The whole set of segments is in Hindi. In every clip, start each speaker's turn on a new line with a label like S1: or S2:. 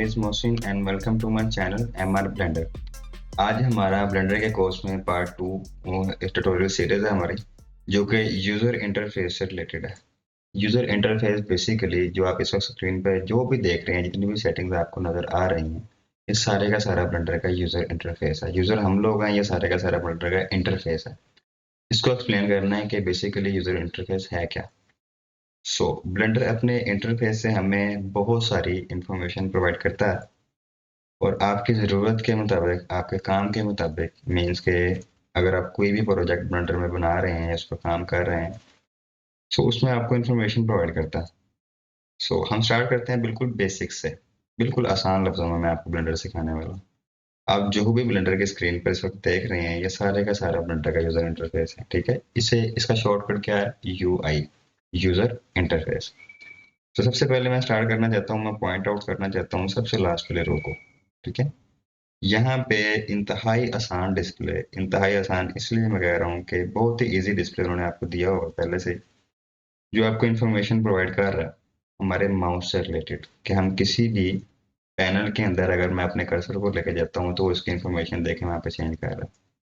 S1: Is Mohsin and welcome to my channel MR Blender. आज हमारा ब्लेंडर के कोर्स में पार्ट 2 ट्यूटोरियल सीरीज है हमारी, जो कि यूजर इंटरफेस से रिलेटेड है। यूजर इंटरफेस बेसिकली जो आप इस वक्त स्क्रीन पे जो भी देख रहे हैं, जितनी भी सेटिंग्स आपको नजर आ रही हैं, ये सारे का सारा ब्लेंडर का यूजर इंटरफेस है। यूजर हम लोग हैं, ये सारे का सारा ब्लेंडर का इंटरफेस है। इसको एक्सप्लेन करना है कि बेसिकली यूजर इंटरफेस है क्या। ब्लेंडर अपने इंटरफेस से हमें बहुत सारी इंफॉर्मेशन प्रोवाइड करता है और आपकी ज़रूरत के मुताबिक, आपके काम के मुताबिक, मीन्स के अगर आप कोई भी प्रोजेक्ट ब्लेंडर में बना रहे हैं या उस पर काम कर रहे हैं, उसमें आपको इंफॉर्मेशन प्रोवाइड करता है। हम स्टार्ट करते हैं बिल्कुल बेसिक से। बिल्कुल आसान लफ्ज़ों में मैं आपको ब्लेंडर सिखाने वाला हूँ। आप जो भी ब्लेंडर की स्क्रीन पर इस वक्त देख रहे हैं, ये सारे का सारा ब्लेंडर का यूज़र इंटरफेस है, ठीक है। इसे इसका शॉर्टकट क्या है? UI, user interface. तो सबसे पहले मैं स्टार्ट करना चाहता हूँ, मैं पॉइंट आउट करना चाहता हूँ सबसे लास्ट वाले रो को, ठीक है। यहाँ पे इंतहाई आसान डिस्प्ले, इंतहाई आसान इसलिए मैं कह रहा हूँ कि बहुत ही इजी डिस्प्ले उन्होंने आपको दिया होगा पहले से, जो आपको इन्फॉर्मेशन प्रोवाइड कर रहा है हमारे माउस से रिलेटेड, कि हम किसी भी पैनल के अंदर अगर मैं अपने कर्सर को लेके जाता हूँ तो उसकी इन्फॉर्मेशन देखें वहाँ पे चेंज कर रहा है।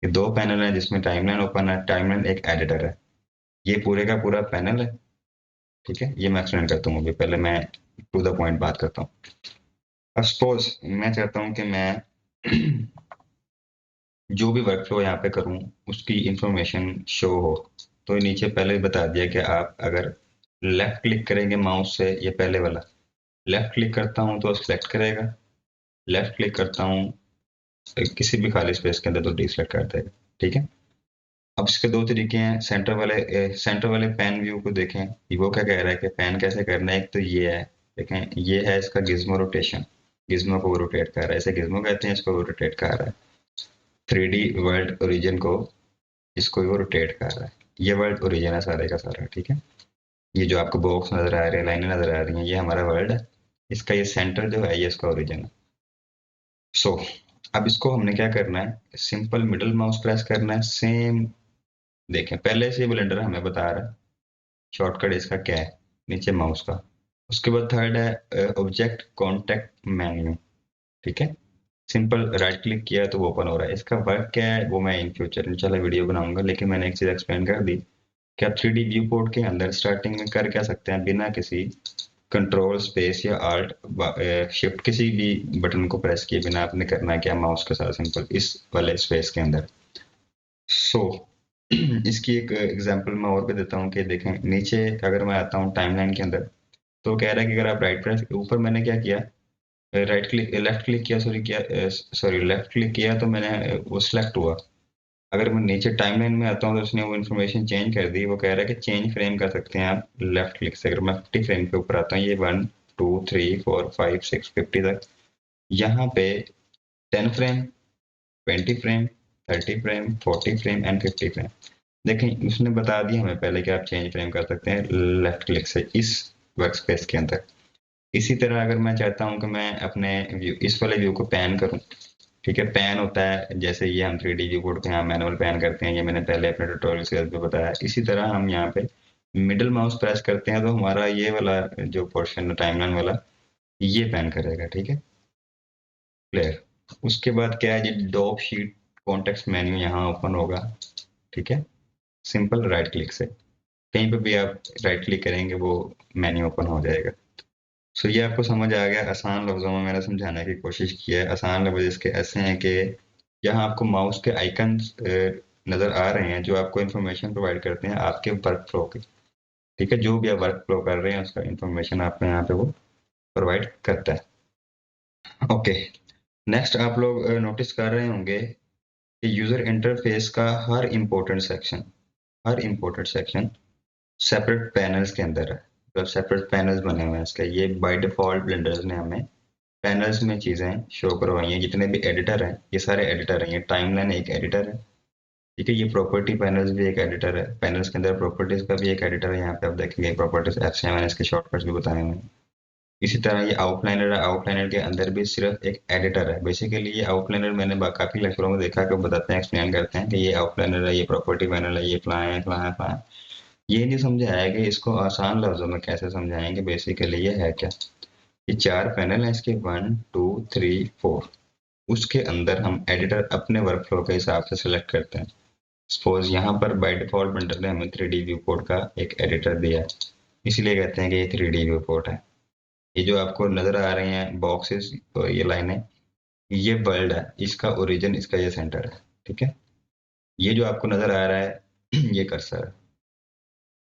S1: ये दो पैनल है जिसमें टाइमलाइन ओपन है, टाइमलाइन एक एडिटर है, ये पूरे का पूरा पैनल है, ठीक है। ये मैं एक्सप्लेन करता हूँ, अभी पहले मैं टू द पॉइंट बात करता हूँ। अब सपोज मैं चाहता हूँ कि मैं जो भी वर्क फ्लो यहाँ पे करूँ उसकी इंफॉर्मेशन शो हो, तो नीचे पहले ही बता दिया कि आप अगर लेफ्ट क्लिक करेंगे माउस से, ये पहले वाला लेफ्ट क्लिक करता हूँ तो सिलेक्ट करेगा, लेफ्ट क्लिक करता हूँ किसी भी खाली स्पेस के अंदर तो डिसेलेक्ट कर देगा, ठीक है। अब इसके दो तरीके हैं। सेंटर वाले पैन व्यू को देखें, वो क्या कह रहा है कि पैन कैसे करना है। एक तो ये है, देखें ये है इसका गिज्मो रोटेशन, गिज्मो को रोटेट कर रहा है, इसे गिज्मो कहते हैं, इसको रोटेट कर रहा है। 3D वर्ल्ड ओरिजिन को, इसको वो रोटेट कर रहा है। ये वर्ल्ड ओरिजिन है सारे का सारा, ठीक है। ये जो आपको बॉक्स नजर आ रहे हैं, लाइनें नजर आ रही हैं, ये हमारा वर्ल्ड है। इसका ये सेंटर जो है, ये इसका ओरिजिन है। सो अब इसको हमने क्या करना है, सिंपल मिडल माउस प्रेस करना है, सेम। देखें पहले से ब्लेंडर हमें बता रहा है शॉर्टकट इसका क्या है, नीचे माउस का। उसके बाद थर्ड है ऑब्जेक्ट कॉन्टेक्ट मेन्यू, ठीक है। सिंपल राइट क्लिक किया तो वो ओपन हो रहा है। इसका वर्क क्या है वो मैं इन फ्यूचर इंशाल्लाह वीडियो बनाऊंगा, लेकिन मैंने एक चीज एक्सप्लेन कर दी कि आप 3D व्यू पोर्ट के अंदर स्टार्टिंग में कर क्या सकते हैं, बिना किसी कंट्रोल स्पेस या आल्ट शिफ्ट किसी भी बटन को प्रेस किए बिना आपने करना है क्या, माउस के साथ सिंपल इस वाले स्पेस के अंदर। सो इसकी एक एग्जांपल मैं और भी देता हूँ कि देखें नीचे अगर मैं आता हूँ टाइमलाइन के अंदर, तो कह रहा है कि अगर आप राइट प्रेस ऊपर, मैंने क्या किया, राइट क्लिक लेफ्ट क्लिक किया, सॉरी लेफ्ट क्लिक किया तो मैंने वो सिलेक्ट हुआ। अगर मैं नीचे टाइमलाइन में आता हूँ तो उसने वो इन्फॉर्मेशन चेंज कर दी। वो कह रहा है कि चेंज फ्रेम कर सकते हैं आप लेफ्ट क्लिक से। अगर मैं 50 फ्रेम पे ऊपर आता हूँ, ये 1 2 3 4 5 6 50 तक, यहाँ पे 10 frame, 20 frame, 30 frame, 40 frame and 50 frame. देखें उसने बता दिया हमें पहले कि आप चेंज फ्रेम कर सकते हैं लेफ्ट क्लिक से इस वर्क स्पेस के अंदर। इसी तरह अगर मैं चाहता हूं कि मैं अपने व्यू, इस वाले व्यू को पैन करूं, ठीक है। पैन होता है जैसे ये हम 3D व्यू बोर्ड पे यहाँ मैनुअल पैन करते हैं, ये मैंने पहले अपने ट्यूटोरियल सीरीज में बताया। इसी तरह हम यहाँ पे मिडिल माउस प्रेस करते हैं तो हमारा ये वाला जो पोर्शन टाइमलाइन वाला, ये पैन करेगा, ठीक है, क्लियर। उसके बाद क्या है, ये डॉप शीट कॉन्टेक्स्ट मेन्यू यहाँ ओपन होगा, ठीक है, सिंपल राइट क्लिक से। कहीं पे भी आप राइट क्लिक करेंगे वो मेन्यू ओपन हो जाएगा। ये आपको समझ आ गया। आसान लफ्जों में मैंने समझाने की कोशिश की है। आसान लफ्ज इसके ऐसे हैं कि यहाँ आपको माउस के आइकन्स नजर आ रहे हैं जो आपको इन्फॉर्मेशन प्रोवाइड करते हैं आपके वर्क फ्लो की, ठीक है। जो भी आप वर्क फ्लो कर रहे हैं उसका इन्फॉर्मेशन आपको यहाँ पे वो प्रोवाइड करता है। ओके, नेक्स्ट आप लोग नोटिस कर रहे होंगे कि यूजर इंटरफेस का हर इम्पोर्टेंट सेक्शन सेपरेट पैनल्स के अंदर है। मतलब सेपरेट पैनल्स बने हुए हैं इसके। ये बाय डिफॉल्ट ब्लेंडर्स ने हमें पैनल्स में चीजें शो करवाई हैं। जितने भी एडिटर हैं ये सारे एडिटर हैं। ये टाइमलाइन एक एडिटर है, ठीक है। ये प्रॉपर्टी पैनल्स भी एक एडिटर है। पैनल्स के अंदर प्रॉपर्टीज का भी एक एडिटर है। यहाँ पे आप देखेंगे प्रॉपर्टीज F7 मैंने इसके शॉर्टकट्स भी बताए हुए हैं। इसी तरह ये आउटलाइनर है, आउटलाइनर के अंदर भी सिर्फ एक एडिटर है। बेसिकली ये आउटलाइनर मैंने काफी लेक्चरों में देखा कि बताते हैं, एक्सप्लेन करते हैं कि ये आउटलाइनर है, ये प्रॉपर्टी पैनल है, ये फलां है फलां है फलां है। ये नहीं समझाया कि इसको आसान लफ्जों में कैसे समझाएंगे बेसिकली ये है क्या। ये 4 पैनल हैं इसके, 1 2 3 4। उसके अंदर हम एडिटर अपने वर्कफ्लो के हिसाब से सिलेक्ट करते हैं। सपोज यहाँ पर बाय डिफॉल्ट ब्लेंडर ने हमें 3D व्यू पोर्ट का एक एडिटर दिया है, इसलिए कहते हैं कि ये 3D व्यू पोर्ट है। ये जो आपको नजर आ रहे हैं बॉक्सेस और ये लाइनें, ये वर्ल्ड है, इसका ओरिजिन, इसका ये सेंटर है, ठीक है। ये जो आपको नजर आ रहा है ये कर्सर है।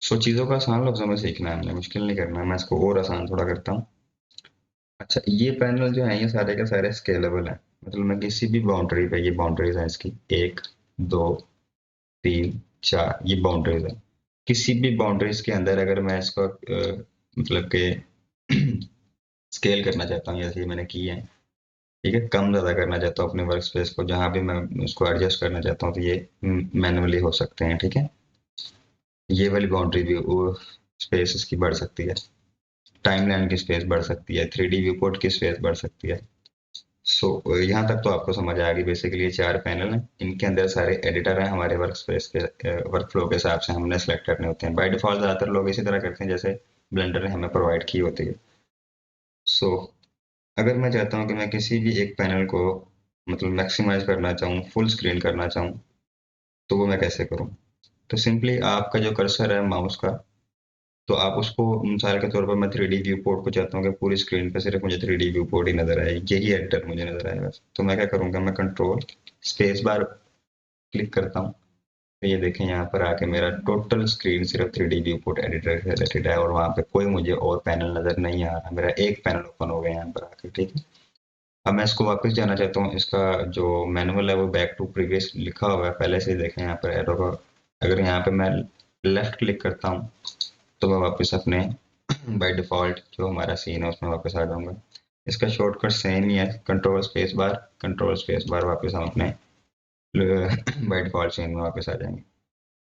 S1: सो चीजों को आसान लफ्जों में सीखना है हमने, मुश्किल नहीं करना है। मैं इसको और आसान थोड़ा करता हूँ। अच्छा, ये पैनल जो है ये सारे के सारे स्केलेबल हैं, मतलब मैं किसी भी बाउंड्री पे, ये बाउंड्रीज हैं इसकी 1 2 3 4, ये बाउंड्रीज है। किसी भी बाउंड्रीज के अंदर अगर मैं इसको मतलब के स्केल करना चाहता हूँ, जैसे मैंने की है, ठीक है, कम ज़्यादा करना चाहता हूँ अपने वर्क स्पेस को, जहाँ भी मैं उसको एडजस्ट करना चाहता हूँ, तो ये मैनुअली हो सकते हैं, ठीक है। ये वाली बाउंड्री भी वो स्पेस इसकी बढ़ सकती है, टाइमलाइन की स्पेस बढ़ सकती है, 3D व्यू पोर्ट की स्पेस बढ़ सकती है। सो यहाँ तक तो आपको समझ आ गई। बेसिकली ये 4 पैनल हैं, इनके अंदर सारे एडिटर हैं, हमारे वर्क स्पेस के वर्क फ्लो के हिसाब से हमने सेलेक्ट करने होते हैं। बाय डिफॉल्ट ज़्यादातर लोग इसी तरह करते हैं जैसे ब्लेंडर ने हमें प्रोवाइड की होती है। सो अगर मैं चाहता हूँ कि मैं किसी भी एक पैनल को मतलब मैक्सिमाइज करना चाहूँ, फुल स्क्रीन करना चाहूँ, तो वो मैं कैसे करूँ? तो सिंपली आपका जो कर्सर है माउस का, तो आप उसको मिसाल के तौर पर मैं 3D व्यू पोर्ट को चाहता हूँ कि पूरी स्क्रीन पे सिर्फ मुझे 3D व्यू पोर्ट ही नजर आए, यही एडिटर मुझे नजर आए बस। तो मैं क्या करूँगा, मैं कंट्रोल स्पेस बार क्लिक करता हूँ, तो ये देखें यहाँ पर आके मेरा टोटल स्क्रीन सिर्फ 3D व्यू पोर्ट एडिटर से रिलेटेड है, और वहाँ पे कोई मुझे और पैनल नजर नहीं आ रहा, मेरा एक पैनल ओपन हो गया यहाँ पर आके, ठीक है। अब मैं इसको वापस जाना चाहता हूँ, इसका जो मैनुअल है वो बैक टू प्रीवियस लिखा हुआ है पहले से ही, देखें यहाँ पर एरो का। अगर यहाँ पे मैं लेफ्ट क्लिक करता हूँ तो मैं वापस अपने बाय डिफॉल्ट जो हमारा सीन है उसमें वापस आ जाऊंगा। इसका शॉर्टकट सेम ही है, कंट्रोल स्पेस बार, वापस हम अपने बाय डिफॉल्ट सीन में वापस आ जाएंगे।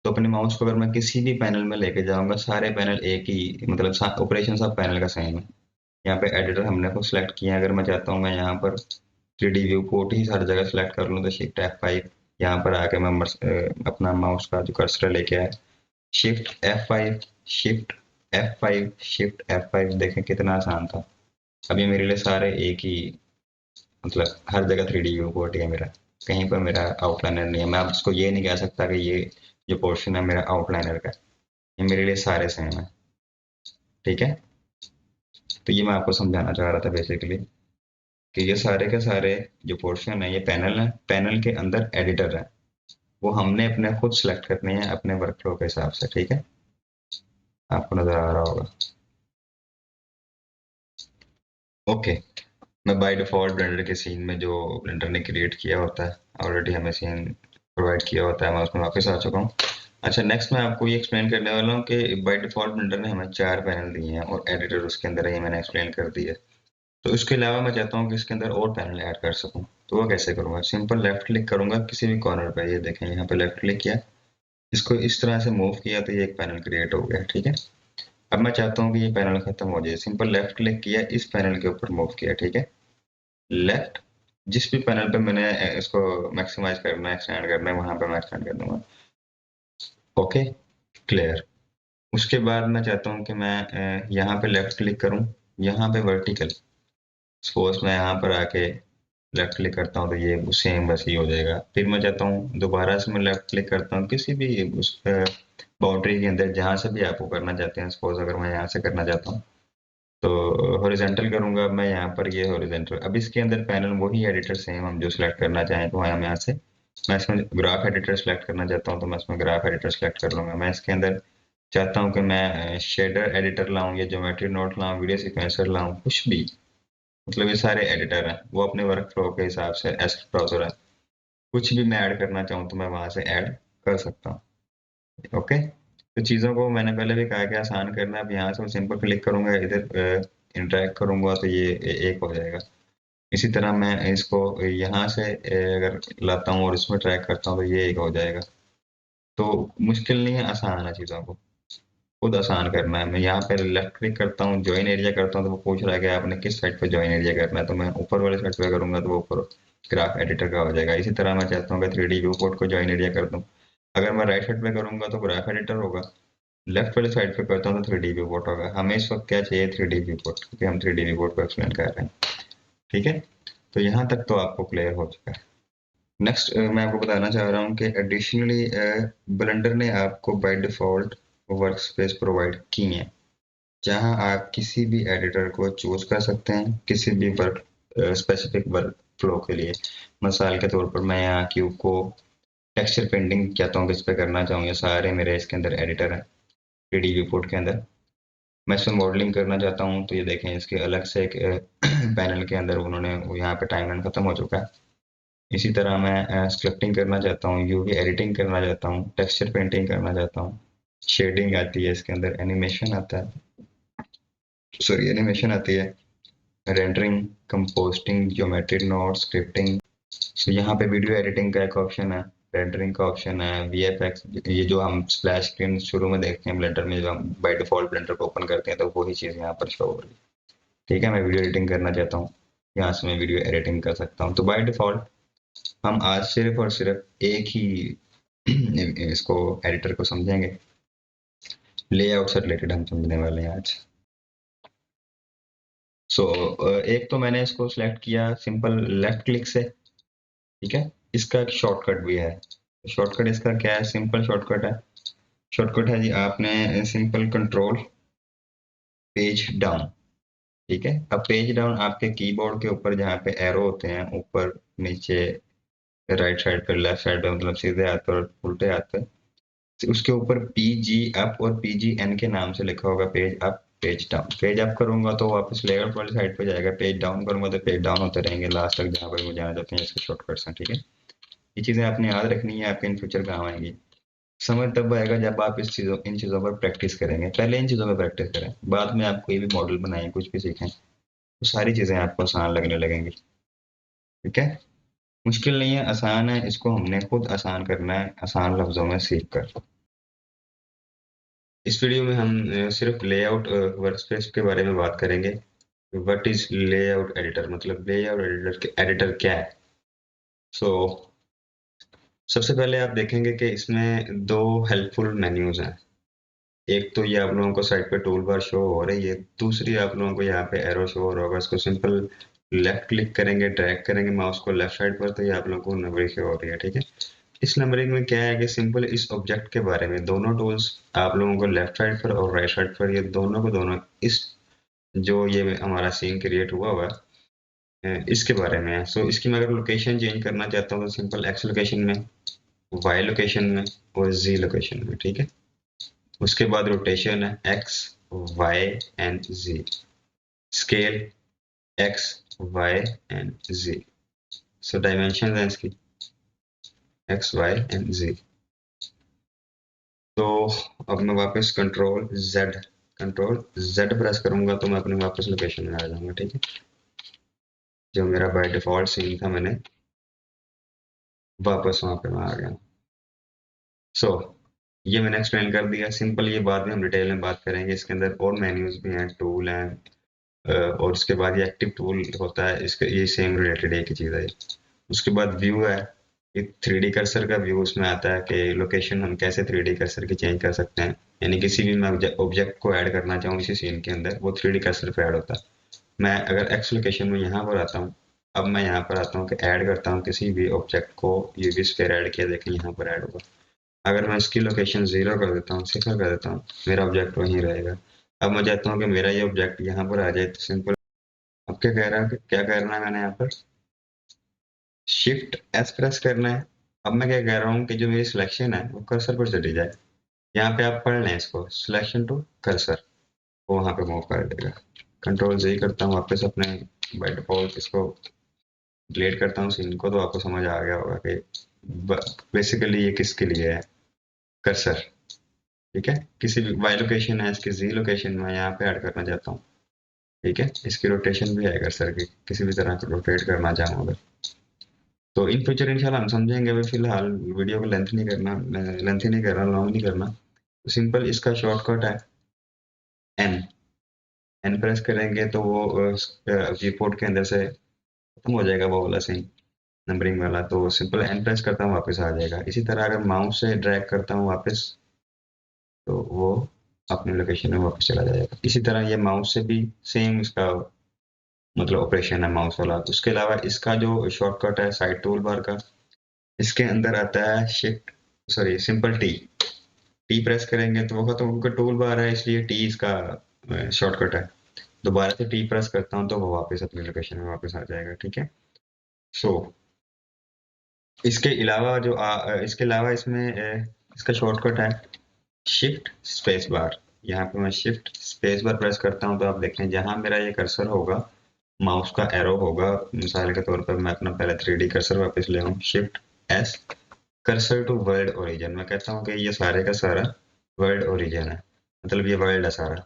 S1: तो अपने माउस को अगर मैं किसी भी पैनल में लेके जाऊंगा, सारे पैनल एक ही, मतलब ऑपरेशन सब पैनल का सेम है। यहाँ पे एडिटर हमने को सिलेक्ट किया है, अगर मैं चाहता हूँ मैं यहाँ पर 3D व्यू पोर्ट ही हर जगह सेलेक्ट कर लूँ, तो शिफ्ट F5, यहाँ पर आके मैं अपना माउस का जो कर्सर लेके आया, shift F5, shift F5, shift F5, देखें कितना आसान था। अभी मेरे लिए सारे एक ही, मतलब हर जगह 3D व्यू पोर्ट है मेरा, कहीं पर मेरा आउटलाइनर नहीं है। मैं अब इसको ये नहीं कह सकता कि ये जो पोर्शन है मेरा आउटलाइनर का, ये मेरे लिए सारे सेम है, ठीक है। तो ये मैं आपको समझाना चाह रहा था बेसिकली, कि ये सारे के सारे जो पोर्शन है, ये पैनल है, पैनल के अंदर एडिटर है, वो हमने अपने खुद सेलेक्ट करने हैं अपने वर्कफ्लो के हिसाब से, ठीक है। आपको नजर आ रहा होगा। ओके, मैं बाय डिफॉल्ट ब्लेंडर के सीन में जो ब्लेंडर ने क्रिएट किया होता है, ऑलरेडी हमें सीन प्रोवाइड किया होता है, मैं उसमें वापस आ चुका हूँ। अच्छा, नेक्स्ट मैं आपको ये एक्सप्लेन करने वाला हूँ कि बाय डिफॉल्ट ब्लेंडर ने हमें 4 पैनल दिए हैं और एडिटर उसके अंदर है, ये मैंने एक्सप्लेन कर दिया। तो इसके अलावा मैं चाहता हूँ कि इसके अंदर और पैनल ऐड कर सकूँ, तो वो कैसे करूँगा? सिंपल लेफ्ट क्लिक करूंगा किसी भी कॉर्नर पर, ये देखें यहाँ पे लेफ्ट क्लिक किया, इसको इस तरह से मूव किया तो ये एक पैनल क्रिएट हो गया, ठीक है। अब मैं चाहता हूँ कि ये पैनल खत्म हो जाए, सिंपल लेफ्ट क्लिक किया, इस पैनल के ऊपर मूव किया, ठीक है। लेफ्ट, जिस भी पैनल पे मैंने इसको मैक्सिमाइज करना है, एक्सटेंड करना है, वहां पे मैं एक्सटेंड कर दूंगा। Okay, clear. उसके बाद मैं चाहता हूँ कि मैं यहाँ पे लेफ्ट क्लिक करूँ, यहाँ पे वर्टिकल, सपोज मैं यहाँ पर आके लेफ्ट क्लिक करता हूँ तो ये सेम वैसे ही हो जाएगा। फिर मैं चाहता हूँ दोबारा से मैं लेफ्ट क्लिक करता हूँ किसी भी उस बाउंड्री के अंदर, जहाँ से भी आपको करना चाहते हैं। सपोज अगर मैं यहाँ से करना चाहता हूँ तो हॉरिजॉन्टल करूंगा मैं यहाँ पर, ये हॉरिजॉन्टल। अब इसके अंदर पैनल वही एडिटर सेम हम जो सिलेक्ट करना चाहें, तो हम यहाँ से, मैं इसमें ग्राफ एडिटर सेलेक्ट करना चाहता हूँ तो मैं इसमें ग्राफ एडिटर सेलेक्ट कर लूंगा। मैं इसके अंदर चाहता हूँ कि मैं शेडर एडिटर लाऊं या ज्योमेट्री नोट लाऊं, वीडियो सीक्वेंसर लाऊं, कुछ भी, मतलब ये सारे एडिटर हैं, वो अपने वर्क फ्लो के हिसाब से, एस्क ब्राउजर है, कुछ भी मैं ऐड करना चाहूँ तो मैं वहां से ऐड कर सकता हूँ। ओके, तो चीज़ों को मैंने पहले भी कहा कि आसान करना है। अब यहाँ से मैं सिंपल क्लिक करूंगा, इधर इंटरेक्ट करूंगा तो ये एक हो जाएगा। इसी तरह मैं इसको यहाँ से अगर लाता हूँ और इसमें ट्रैक करता हूँ तो ये एक हो जाएगा। तो मुश्किल नहीं है, आसान है, चीज़ों को खुद आसान करना है। मैं यहाँ पे लेफ्ट क्लिक करता हूँ, ज्वाइन एरिया करता हूँ, तो वो पूछ रहा है कि आपने किस साइड पे ज्वाइन एरिया करना है, तो मैं ऊपर वाले साइड पे करूंगा तो वो ऊपर ग्राफ एडिटर का हो जाएगा। इसी तरह मैं चाहता हूँ कि 3D व्यू पोर्ट को ज्वाइन एरिया कर दूँ, अगर मैं राइट साइड पे करूंगा तो ग्राफ एडिटर होगा, लेफ्ट वाली साइड पे करता हूँ तो 3D व्यू पोर्ट होगा। हमें इस वक्त क्या चाहिए, 3D व्यू पोर्ट, क्योंकि हम 3D व्यू पोर्ट को एक्सप्लेन कर रहे हैं। ठीक है, तो यहाँ तक तो आपको क्लियर हो चुका है। नेक्स्ट मैं आपको बताना चाह रहा हूँ कि एडिशनली ब्लेंडर ने आपको by default work space provide की है, जहां आप किसी भी एडिटर को चूज कर सकते हैं किसी भी वर्क स्पेसिफिक वर्क फ्लो के लिए। मिसाल के तौर पर मैं यहाँ क्यूब को टेक्सचर पेंटिंग चाहता हूँ, किस पे करना चाहूँ, ये सारे मेरे इसके अंदर एडिटर हैं 3D व्यू पोर्ट के अंदर। मैं इसमें मॉडलिंग करना चाहता हूँ तो ये देखें, इसके अलग से एक पैनल के अंदर उन्होंने यहाँ पे टाइमलाइन खत्म हो चुका है। इसी तरह मैं स्क्रिप्टिंग करना चाहता हूँ, यूवी एडिटिंग करना चाहता हूँ, टेक्सचर पेंटिंग करना चाहता हूँ, शेडिंग आती है इसके अंदर, एनिमेशन आता है, सॉरी एनिमेशन आती है, rendering, composting, geometry node, scripting. तो यहाँ पे वीडियो एडिटिंग का एक ऑप्शन है, रेंडरिंग का ऑप्शन है, वीएफएक्स, ये जो हम स्प्लैश स्क्रीन शुरू में देखते हैं ब्लेंडर में, जो हम बाय डिफॉल्ट ब्लेंडर को ओपन करते हैं तो वही चीज़ यहाँ पर शो हो रही है। ठीक है, मैं वीडियो एडिटिंग करना चाहता हूँ, यहाँ से मैं वीडियो एडिटिंग कर सकता हूँ। तो बाय डिफॉल्ट हम आज सिर्फ और सिर्फ एक ही इसको एडिटर को समझेंगे, लेआउट से रिलेटेड हम समझने वाले हैं आज। सो एक तो मैंने इसको सिलेक्ट किया सिंपल लेफ्ट क्लिक से। ठीक है, इसका एक शॉर्टकट भी है। शॉर्टकट इसका क्या है, सिंपल शॉर्टकट है। शॉर्टकट है जी, आपने सिंपल कंट्रोल पेज डाउन। ठीक है, अब पेज डाउन आपके कीबोर्ड के ऊपर जहाँ पे एरो होते हैं, ऊपर नीचे राइट साइड पर, लेफ्ट साइड पे, मतलब सीधे हाथ पर उल्टे हाथ पे, उसके ऊपर पीजी अप और पीजी एन के नाम से लिखा होगा page up page down. Page up करूंगा तो वापस लेआउट वाली साइड पे जाएगा, पेज डाउन करूंगा तो पेज डाउन होते रहेंगे लास्ट तक जहाँ पर मुझे जाना चाहते हैं। इसके शॉर्टकट्स हैं। ठीक है, ये चीजें आपने याद रखनी है, आपके इन फ्यूचर काम आएंगी। समझ तब आएगा जब आप इन चीजों पर प्रैक्टिस करेंगे। पहले इन चीजों पर प्रैक्टिस करें, बाद में आप कोई भी मॉडल बनाएं, कुछ भी सीखें, तो सारी चीजें आपको आसान लगने लगेंगी। ठीक है, मुश्किल नहीं है, आसान है, इसको हमने खुद आसान करना है आसान लफ्जों में सीख कर। इस वीडियो में हम सिर्फ लेआउट वर्कस्पेस के बारे में बात करेंगे। व्हाट इज लेआउट एडिटर, मतलब लेआउट एडिटर क्या है। सो सबसे पहले आप देखेंगे कि इसमें दो हेल्पफुल मेन्यूज हैं। एक तो ये आप लोगों को साइड पे टूल बार शो हो रही है, दूसरी आप लोगों को यहाँ पे एरो शो हो रहा होगा। इसको सिंपल लेफ्ट क्लिक करेंगे, ड्रैग करेंगे माउस को लेफ्ट साइड पर, तो ये आप लोगों को नंबरिंग शो हो रही है। ठीक है, इस नंबरिंग में क्या है कि सिंपल इस ऑब्जेक्ट के बारे में, दोनों टूल्स आप लोगों को लेफ्ट साइड पर और राइट साइड पर, ये दोनों को दोनों इस जो ये हमारा सीन क्रिएट हुआ हुआ है इसके बारे में है। सो इसकी मैं अगर लोकेशन चेंज करना चाहता हूँ तो सिंपल एक्स लोकेशन में, वाई लोकेशन में और जी लोकेशन में। ठीक है, उसके बाद रोटेशन है x y and z, scale x y and z, so dimension है इसकी एक्स वाई एंड जी। तो अब मैं वापस कंट्रोल जेड प्रेस करूंगा तो मैं अपने वापस लोकेशन में आ जाऊंगा। ठीक है, जो मेरा बाय डिफॉल्ट सीन था, मैंने वापस वहां पे मैं आ गया। सो ये मैंने एक्सप्लेन कर दिया सिंपल, ये बाद में हम डिटेल में बात करेंगे। इसके अंदर और मेन्यूज भी हैं, टूल हैं, और उसके बाद ये एक्टिव टूल होता है, इसके ये सेम रिलेटेड एक ही चीज़ है। उसके बाद व्यू है, ये 3D कर्सर का व्यू उसमें आता है कि लोकेशन हम कैसे 3D कर्सर की चेंज कर सकते हैं, यानी किसी भी मैं ऑब्जेक्ट को ऐड करना चाहूँ इसी सीन के अंदर, वो 3D कर्सर पे ऐड होता है। मैं अगर एक्स लोकेशन में यहाँ पर आता हूँ, अब मैं यहाँ पर आता हूँ कि ऐड करता हूँ किसी भी ऑब्जेक्ट को, यूवी स्फीयर ऐड किया, देखें यहाँ पर ऐड होगा। अगर मैं इसकी लोकेशन 0 कर देता हूँ, 0 कर देता हूँ, मेरा ऑब्जेक्ट वहीं रहेगा। अब मैं चाहता हूँ कि मेरा ये ऑब्जेक्ट यहाँ पर आ जाए, तो सिंपल अब क्या कह रहा है, क्या करना है मैंने यहाँ पर शिफ्ट एस प्रेस करना है। अब मैं क्या कह रहा हूँ कि जो मेरी सिलेक्शन है वो कर्सर पर चली जाए। यहाँ पे आप पढ़ लें इसको, सिलेक्शन टू कर्सर, वो वहाँ पे मूव कर देगा। कंट्रोल जी करता हूँ, वापस अपने बाय डिफॉल्ट इसको डिलीट करता हूँ सीन को, तो आपको समझ आ गया होगा कि बेसिकली ये किसके लिए है, कर्सर। ठीक है, किसी भी वाई लोकेशन है, इसकी जी लोकेशन में यहाँ पे ऐड करना चाहता हूँ। ठीक है, इसकी रोटेशन भी है कर्सर की, किसी भी तरह का रोटेट करना चाहूँ अगर, तो इन फ्यूचर इंशाल्लाह हम समझेंगे। अभी फिलहाल वीडियो को लेंथ नहीं करना, लेंथ ही नहीं कर रहा, लॉन्ग नहीं करना। तो सिंपल इसका शॉर्टकट है एन, एन प्रेस करेंगे तो वो कीबोर्ड के अंदर से खत्म हो जाएगा वो वाला सीन नंबरिंग वाला। तो सिंपल एन प्रेस करता हूँ, वापस आ जाएगा। इसी तरह अगर माउस से ड्रैग करता हूँ वापस, तो वो अपने लोकेशन में वापस चला जाएगा। इसी तरह ये माउस से भी सेम इसका मतलब ऑपरेशन है माउस वाला। उसके अलावा इसका जो शॉर्टकट है साइड टूल बार का, इसके अंदर आता है सिंपल टी। टी प्रेस करेंगे तो वो खत्म, उनका टूल बार है इसलिए टी इसका शॉर्टकट है। दोबारा से टी प्रेस करता हूँ तो वो वापस अपनी लोकेशन में वापस आ जाएगा। ठीक है। सो इसके अलावा इसमें इसका शॉर्टकट है शिफ्ट स्पेस बार। यहाँ पे मैं शिफ्ट स्पेस बार प्रेस करता हूँ तो आप देखें जहाँ मेरा ये कर्सर होगा, माउस का एरो होगा, मिसाल के तौर पर मैं अपना पहले 3D कर्सर वापस ले आऊँ, shift S, cursor to world origin. मैं कहता हूँ कि ये सारे का सारा वर्ल्ड ओरिजिन है, मतलब ये वर्ल्ड है सारा।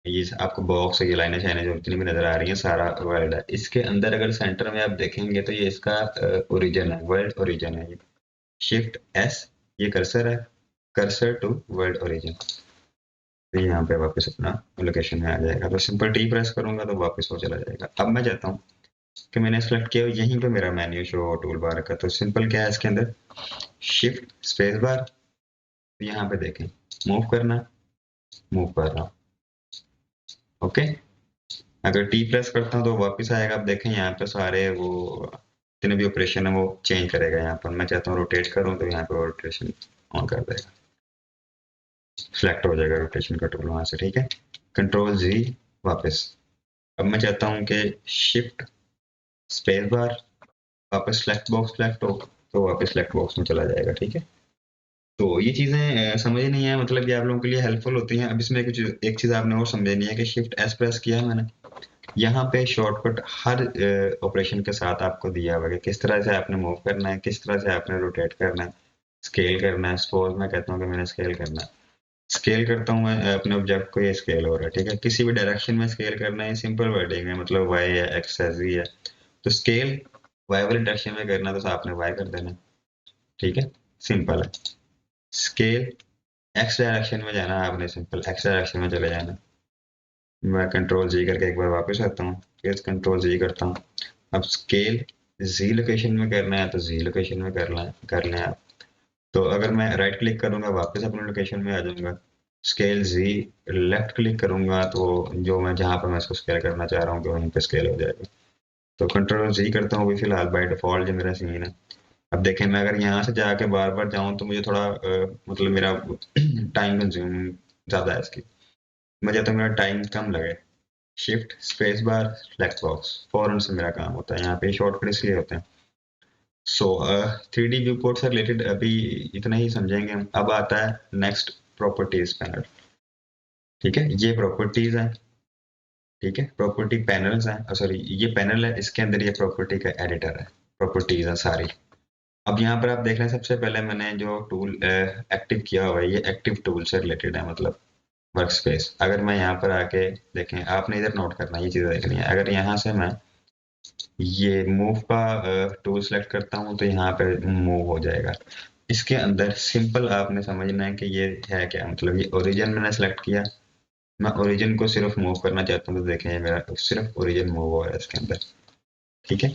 S1: ये आपको बॉक्स ये लाइनें शाइनें जो जितनी भी नजर आ रही हैं सारा वर्ल्ड है। इसके अंदर अगर सेंटर में आप देखेंगे तो ये इसका ओरिजिन है, वर्ल्ड ओरिजिन है। ये शिफ्ट एस, ये कर्सर है, कर्सर टू वर्ल्ड ओरिजिन। तो यहाँ पे वापस अपना लोकेशन में आ जाएगा। तो सिंपल टी प्रेस करूंगा तो वापस वो चला जाएगा। अब मैं चाहता हूँ कि मैंने सेलेक्ट किया यहीं पे मेरा मेन्यू शो हो टूल बार का, तो सिंपल क्या है इसके अंदर शिफ्ट स्पेस बार। तो यहाँ पे देखें मूव करना, मूव कर रहा हूँ। ओके। अगर टी प्रेस करता हूँ तो वापस आएगा। आप देखें यहाँ पे सारे वो जितने भी ऑपरेशन है वो चेंज करेगा। यहाँ पर मैं चाहता हूँ रोटेट करूँ तो यहाँ पे रोटेशन ऑन कर देगा, सिलेक्ट हो जाएगा रोटेशन का टूल वहां से। ठीक है। कंट्रोल जी वापस। अब मैं चाहता हूँ कि शिफ्ट स्पेस बार, वापस सेलेक्ट बॉक्स सेलेक्ट हो तो वापस सेलेक्ट बॉक्स में चला जाएगा। ठीक है। तो ये चीजें समझ नहीं है, मतलब ये आप लोगों के लिए हेल्पफुल होती हैं। अब इसमें कुछ एक चीज आपने और समझनी है कि शिफ्ट एस प्रेस किया मैंने, यहाँ पे शॉर्टकट हर ऑपरेशन के साथ आपको दिया हुआ है कि किस तरह से आपने मूव करना है, किस तरह से आपने रोटेट करना है, स्केल करना है। सपोज मैं कहता हूँ कि मैंने स्केल करना है, स्केल करता हूँ मैं अपने ऑब्जेक्ट को, ये स्केल हो रहा है। ठीक है। किसी भी डायरेक्शन में स्केल करना है, सिंपल वर्डिंग है, मतलब वाई है, एक्स है, जी है। तो स्केल वाई वाली डायरेक्शन में करना तो आपने वाई कर देना। ठीक है। सिंपल है। स्केल एक्स डायरेक्शन में जाना, आपने सिंपल एक्स डायरेक्शन में चले जाना। मैं कंट्रोल जी करके एक बार वापस आता हूँ, फिर कंट्रोल जी करता हूँ। अब स्केल जी लोकेशन में करना है तो जी लोकेशन में कर लें आप। तो अगर मैं राइट क्लिक करूंगा वापस अपने लोकेशन में आ जाऊंगा। स्केल जी, लेफ्ट क्लिक करूंगा तो जो मैं जहां पर मैं इसको स्केल करना चाह रहा हूँ तो वहीं पे स्केल हो जाएगा। तो कंट्रोल जी करता हूँ अभी फिलहाल, बाय डिफॉल्ट जो मेरा सीन है। अब देखें मैं अगर यहाँ से जाके बार बार जाऊँ तो मुझे थोड़ा मतलब मेरा टाइम कंज्यूम ज्यादा है इसकी। मैं चाहता हूँ मेरा टाइम कम लगे। Shift space bar select box, फौरन से मेरा काम होता है। यहाँ पे शॉर्टकट इसलिए होते हैं। सो 3D व्यू पोर्ट से रिलेटेड अभी इतना ही समझेंगे हम। अब आता है नेक्स्ट प्रॉपर्टीज पैनल। ठीक है। ये प्रॉपर्टीज है। ठीक है। प्रॉपर्टी पैनल्स हैं, सॉरी ये पैनल है, इसके अंदर ये प्रॉपर्टी का एडिटर है, प्रॉपर्टीज है सारी। अब यहाँ पर आप देख रहे हैं सबसे पहले मैंने जो टूल एक्टिव किया हुआ है ये एक्टिव टूल से रिलेटेड है, मतलब वर्क स्पेस। अगर मैं यहाँ पर आके देखें, आपने इधर नोट करना है, ये चीज़ें देखनी है। अगर यहाँ से मैं ये मूव का टूल सेलेक्ट करता हूँ तो यहाँ पे मूव हो जाएगा। इसके अंदर सिंपल आपने समझना है कि ये है क्या, मतलब ये ओरिजिन मैंने सेलेक्ट किया, मैं ओरिजिन को सिर्फ मूव करना चाहता हूँ तो देखें मेरा सिर्फ ओरिजिन मूव हो रहा है इसके अंदर। ठीक है।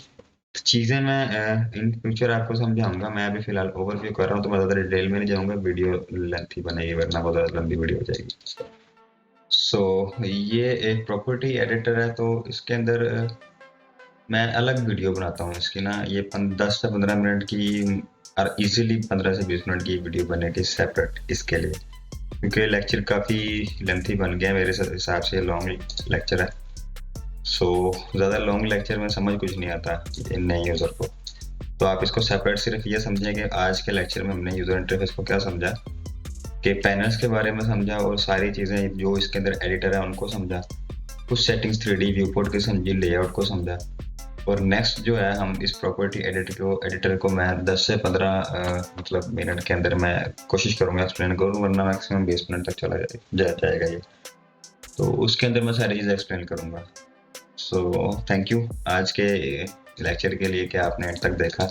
S1: तो चीज़ें मैं इन फ्यूचर आपको समझाऊंगा। मैं अभी फिलहाल ओवरव्यू कर रहा हूँ तो मैं ज़्यादा डिटेल में नहीं जाऊँगा, वीडियो लेंथी बनेगी वरना बहुत ज़्यादा लंबी वीडियो हो जाएगी। सो ये एक प्रॉपर्टी एडिटर है, तो इसके अंदर मैं अलग वीडियो बनाता हूँ इसकी ना, ये 10 से 15 मिनट की और इजीली 15 से 20 मिनट की वीडियो बनेगी सेपरेट इसके लिए, क्योंकि लेक्चर काफ़ी लेंथी बन गया मेरे हिसाब से, लॉन्ग लेक्चर है। सो ज़्यादा लॉन्ग लेक्चर में समझ कुछ नहीं आता नए यूज़र को। तो आप इसको सेपरेट सिर्फ ये समझें कि आज के लेक्चर में हमने यूज़र इंटरफेस को क्या समझा, कि पैनल्स के बारे में समझा और सारी चीज़ें जो इसके अंदर एडिटर है उनको समझा, कुछ सेटिंग्स 3D व्यू पोर्ट की समझी, लेआउट को समझा। और नेक्स्ट जो है हम इस प्रॉपर्टी एडिटर को मैं 10 से 15 मतलब मिनट के अंदर मैं कोशिश करूंगा एक्सप्लेन करूँ, वरना मैक्सिमम 20 मिनट तक चला जाएगा ये। तो उसके अंदर मैं सारी चीज़ एक्सप्लेन करूंगा। सो थैंक यू आज के लेक्चर के लिए कि आपने एंड तक देखा।